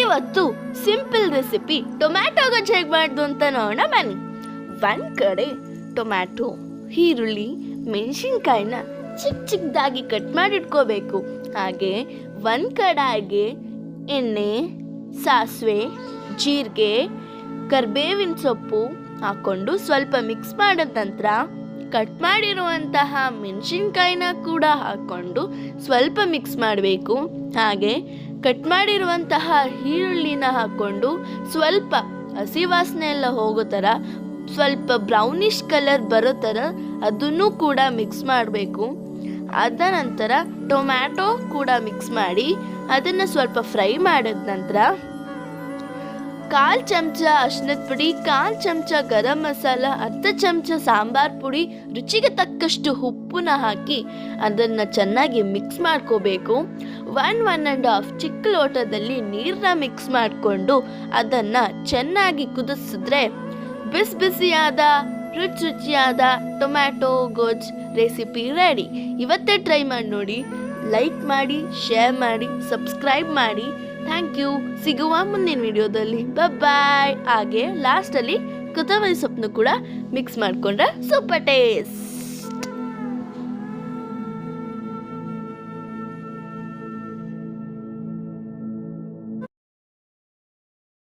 ಇವತ್ತು simple recipe tomato ಗೊಜ್ಜು ಹೇಗೆ ಮಾಡೋದು ಅಂತ ನೋಡೋಣ ಬನ್ನಿ. ಒಂದು ಕಡೆ ಟೊಮ್ಯಾಟೊ, ಈರುಳ್ಳಿ, ಮೆಣಸಿನ್ಕಾಯಿನ ಚಿಕ್ಕದಾಗಿ ಕಟ್ ಮಾಡಿಟ್ಕೋಬೇಕು. ಹಾಗೆ ಒಂದು ಕಡಾಯಿಗೆ ಎಣ್ಣೆ, ಸಾಸಿವೆ, ಜೀರಿಗೆ, ಕರಿಬೇವಿನ ಸೊಪ್ಪು ಹಾಕ್ಕೊಂಡು ಸ್ವಲ್ಪ ಮಿಕ್ಸ್ ಮಾಡಿದ ನಂತರ ಕಟ್ ಮಾಡಿರುವಂತಹ ಮೆಣಸಿನ್ಕಾಯಿನ ಕೂಡ ಹಾಕ್ಕೊಂಡು ಸ್ವಲ್ಪ ಮಿಕ್ಸ್ ಮಾಡಬೇಕು. ಹಾಗೆ ಕಟ್ ಮಾಡಿರುವಂತಹ ಈರುಳ್ಳಿನ ಹಾಕ್ಕೊಂಡು ಸ್ವಲ್ಪ ಹಸಿ ವಾಸನೆ ಎಲ್ಲ ಹೋಗೋ ಥರ ಸ್ವಲ್ಪ ಬ್ರೌನಿಷ್ ಕಲರ್ ಬರೋ ಥರ ಅದನ್ನು ಕೂಡ ಮಿಕ್ಸ್ ಮಾಡಬೇಕು. ಅದ ನಂತರ ಟೊಮ್ಯಾಟೊ ಕೂಡ ಮಿಕ್ಸ್ ಮಾಡಿ ಅದನ್ನು ಸ್ವಲ್ಪ ಫ್ರೈ ಮಾಡಿದ ನಂತರ 1/4 ಚಮಚ ಅರಿಶಿನದ ಪುಡಿ, 1/4 ಚಮಚ ಗರಂ ಮಸಾಲ, 10 ಚಮಚ ಸಾಂಬಾರ್ ಪುಡಿ, ರುಚಿಗೆ ತಕ್ಕಷ್ಟು ಉಪ್ಪನ್ನ ಹಾಕಿ ಅದನ್ನು ಚೆನ್ನಾಗಿ ಮಿಕ್ಸ್ ಮಾಡ್ಕೋಬೇಕು. 1-1.5 ಚಿಕ್ಕ ಲೋಟದಲ್ಲಿ ನೀರನ್ನ ಮಿಕ್ಸ್ ಮಾಡಿಕೊಂಡು ಅದನ್ನು ಚೆನ್ನಾಗಿ ಕುದಿಸಿದ್ರೆ ಬಿಸಿಯಾದ ರುಚಿಯಾದ ಟೊಮ್ಯಾಟೊ ಗೊಜ್ಜು ರೆಸಿಪಿ ರೆಡಿ. ಇವತ್ತೇ ಟ್ರೈ ಮಾಡಿ ನೋಡಿ. ಲೈಕ್ ಮಾಡಿ, ಶೇರ್ ಮಾಡಿ, ಸಬ್ಸ್ಕ್ರೈಬ್ ಮಾಡಿ. Thank you. ಸಿಗುವ ಮುಂದಿನ ವಿಡಿಯೋದಲ್ಲಿ. ಬಾಯ್. ಹಾಗೆ ಲಾಸ್ಟಲ್ಲಿ ಕೊತ್ತಂಬರಿ ಸೊಪ್ಪನ್ನು ಕೂಡ ಮಿಕ್ಸ್ ಮಾಡಿಕೊಂಡ್ರೆ ಸೂಪರ್ ಟೇಸ್ಟ್.